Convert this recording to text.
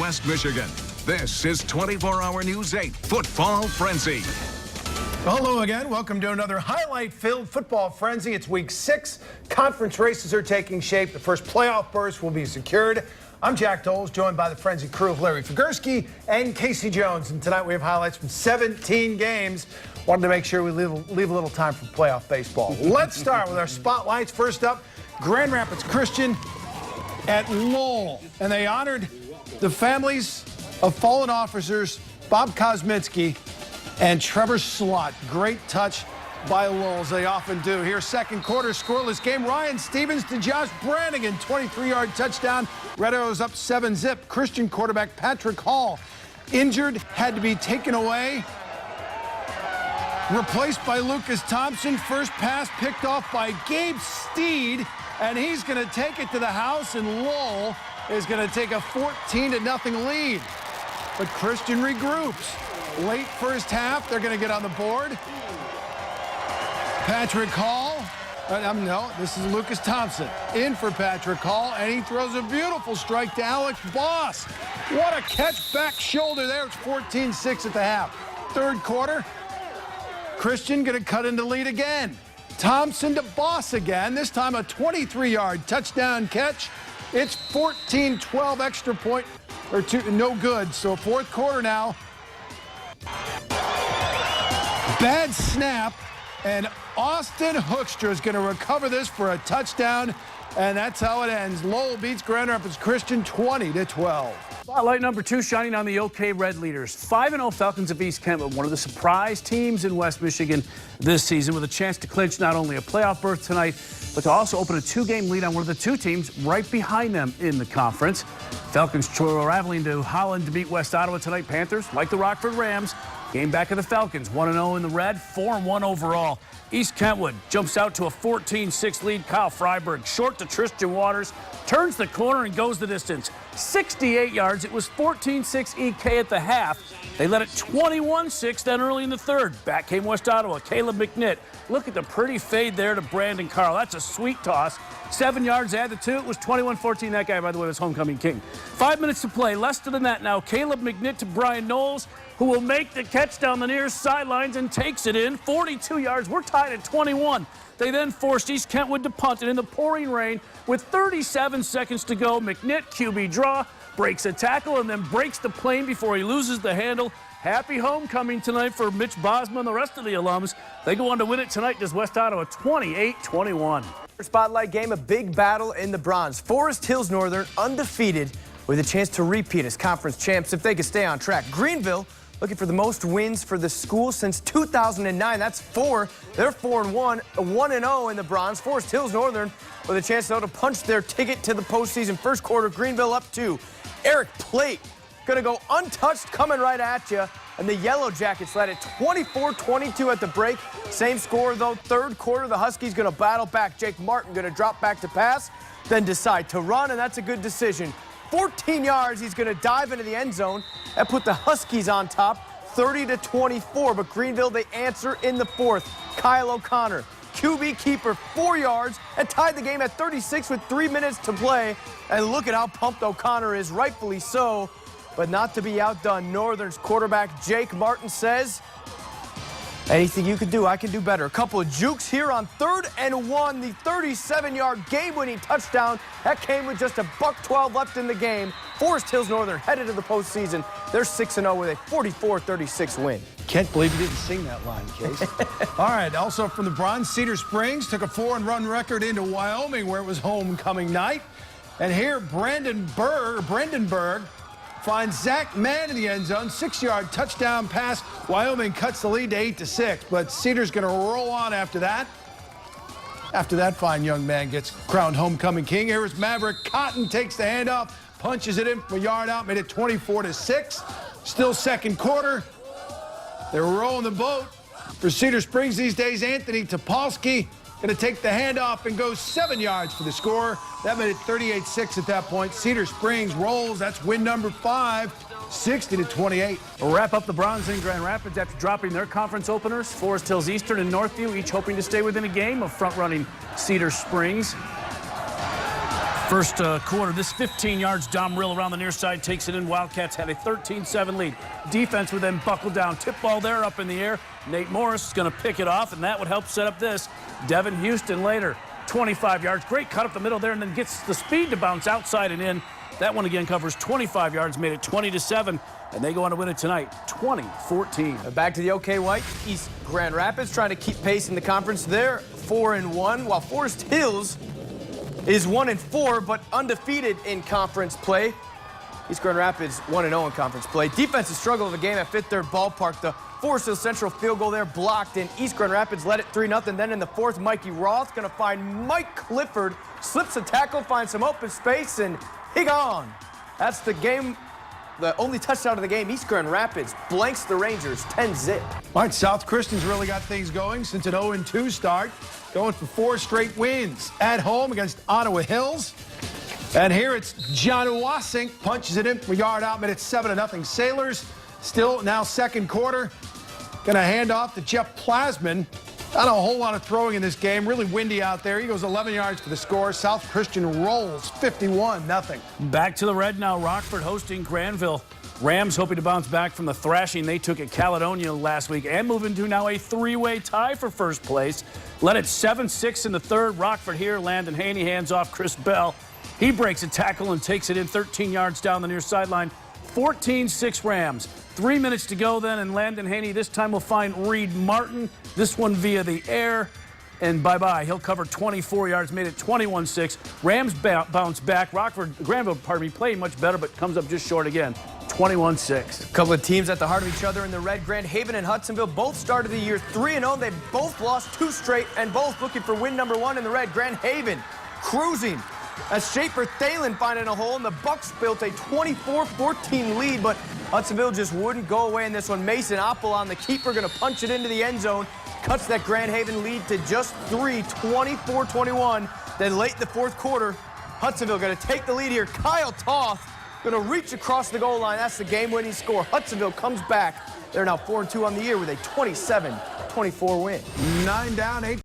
West Michigan. This is 24-Hour News 8 Football Frenzy. Hello again. Welcome to another highlight-filled football frenzy. It's week 6. Conference races are taking shape. The first playoff berth will be secured. I'm Jack Doles, joined by the frenzy crew of Larry Figursky and Casey Jones. And tonight we have highlights from 17 games. Wanted to make sure we leave a little time for playoff baseball. Let's start with our spotlights. First up, Grand Rapids Christian at Lowell. And they honored the families of fallen officers Bob Kosminski and Trevor Slott. Great touch by Lowell, as they often do. Here's second quarter scoreless game. Ryan Stevens to Josh Brannigan, 23-yard touchdown. Red Arrows up 7-zip. Christian quarterback Patrick Hall, injured, had to be taken away. Replaced by Lucas Thompson. First pass picked off by Gabe Steed, and he's going to take it to the house, and Lowell is going to take a 14-0 lead. But Christian regroups. Late first half, they're going to get on the board. Patrick Hall, no, this is Lucas Thompson, in for Patrick Hall, and he throws a beautiful strike to Alex Boss. What a catch, back shoulder there. It's 14-6 at the half. Third quarter, Christian going to cut into lead again. Thompson to Boss again, this time a 23-yard touchdown catch. It's 14-12 extra point, or two, no good. So fourth quarter now. Bad snap, and Austin Hoekstra is going to recover this for a touchdown, and that's how it ends. Lowell beats Grand Rapids Christian 20-12. Spotlight number 2 shining on the OK Red leaders. 5-0 Falcons of East Kent, one of the surprise teams in West Michigan this season, with a chance to clinch not only a playoff berth tonight, but to also open a 2-game lead on one of the 2 teams right behind them in the conference. Falcons traveling to Holland to beat West Ottawa tonight. Panthers, like the Rockford Rams, game back of the Falcons, 1-0 in the red, 4-1 overall. East Kentwood jumps out to a 14-6 lead. Kyle Freiberg, short to Tristan Waters, turns the corner and goes the distance. 68 yards. It was 14-6 EK at the half. They led it 21-6 then early in the third. Back came West Ottawa. Caleb McNitt. Look at the pretty fade there to Brandon Carl. That's a sweet toss. 7 yards, add the 2. It was 21-14. That guy, by the way, was homecoming king. 5 minutes to play. Less than that now. Caleb McNitt to Brian Knowles, who will make the catch down the near sidelines and takes it in. 42 yards. We're tied at 21. They then forced East Kentwood to punt it in the pouring rain with 37 seconds to go. McNitt, QB draw, breaks a tackle and then breaks the plane before he loses the handle. Happy homecoming tonight for Mitch Bosma and the rest of the alums. They go on to win it tonight as West Ottawa 28-21. Spotlight game, a big battle in the bronze. Forest Hills Northern undefeated with a chance to repeat as conference champs if they could stay on track. Greenville looking for the most wins for the school since 2009. That's 4. They're 4-1, 1-0 in the bronze. Forest Hills Northern with a chance though to punch their ticket to the postseason. First quarter, Greenville up 2. Eric Plate gonna go untouched, coming right at you. And the Yellow Jackets led it 24-22 at the break. Same score though. Third quarter, the Huskies gonna battle back. Jake Martin gonna drop back to pass, then decide to run, and that's a good decision. 14 yards, he's gonna dive into the end zone. That put the Huskies on top, 30-24, but Greenville, they answer in the fourth. Kyle O'Connor, QB keeper, 4 yards, and tied the game at 36 with 3 minutes to play. And look at how pumped O'Connor is, rightfully so, but not to be outdone. Northern's quarterback Jake Martin says, anything you can do, I can do better. A couple of jukes here on 3rd and 1. The 37-yard game-winning touchdown. That came with just $1:12 left in the game. Forest Hills Northern headed to the postseason. They're 6-0 with a 44-36 win. Can't believe you didn't sing that line, Case. All right, also from the bronze, Cedar Springs took a 4-run record into Wyoming, where it was homecoming night. And here, Brandenburg finds Zach Mann in the end zone. 6-yard touchdown pass. Wyoming cuts the lead to 8-6, but Cedar's going to roll on after that. After that fine young man gets crowned homecoming king. Here is Maverick Cotton, takes the handoff, punches it in from a yard out, made it 24-6. Still second quarter. They're rolling the boat. For Cedar Springs these days, Anthony Topolsky going to take the handoff and go 7 yards for the score. That made it 38-6 at that point. Cedar Springs rolls. That's win number 5, 60-28. We'll wrap up the bronze in Grand Rapids after dropping their conference openers. Forest Hills Eastern and Northview each hoping to stay within a game of front-running Cedar Springs. First quarter, this 15 yards, Dom Rill around the near side takes it in. Wildcats had a 13-7 lead. Defense would then buckle down. Tip ball there up in the air. Nate Morris is going to pick it off, and that would help set up this. Devin Houston later, 25 yards. Great cut up the middle there, and then gets the speed to bounce outside and in. That one again covers 25 yards, made it 20-7, and they go on to win it tonight, 20-14. Back to the OK White. East Grand Rapids trying to keep pace in the conference. They're 4-1, while Forest Hills is 1-4, but undefeated in conference play. East Grand Rapids 1-0 in conference play. Defensive struggle of a game at Fifth Third Ballpark. The Forest Hills Central field goal there blocked, and East Grand Rapids led it 3-0. Then in the fourth, Mikey Roth going to find Mike Clifford, slips a tackle, finds some open space, and he gone. That's the game. The only touchdown of the game. East Grand Rapids blanks the Rangers 10-zip. All right, South Christian's really got things going since an 0-2 start, going for 4 straight wins at home against Ottawa Hills. And here it's John Wasink punches it in from a yard out, but it's 7-0 Sailors. Still now second quarter. Going to hand off to Jeff Plasman. Not a whole lot of throwing in this game. Really windy out there. He goes 11 yards for the score. South Christian rolls 51-0. Back to the red now. Rockford hosting Granville. Rams hoping to bounce back from the thrashing they took at Caledonia last week and move into now a 3-way tie for first place. Led it 7-6 in the third. Rockford here. Landon Haney hands off Chris Bell. He breaks a tackle and takes it in 13 yards down the near sideline. 14-6 Rams. 3 minutes to go then, and Landon Haney this time will find Reed Martin. This one via the air, and bye-bye. He'll cover 24 yards, made it 21-6. Rams bounce back. Granville, playing much better, but comes up just short again. 21-6. A couple of teams at the heart of each other in the red. Grand Haven and Hudsonville both started the year 3-0. They both lost 2 straight, and both looking for win number 1 in the red. Grand Haven cruising as Schaefer Thalen finding a hole, and the Bucks built a 24-14 lead, but Hudsonville just wouldn't go away in this one. Mason Oppel, the keeper, going to punch it into the end zone. Cuts that Grand Haven lead to just 3, 24-21. Then late in the fourth quarter, Hudsonville going to take the lead here. Kyle Toth going to reach across the goal line. That's the game-winning score. Hudsonville comes back. They're now 4-2 on the year with a 27-24 win. 9 down, 8.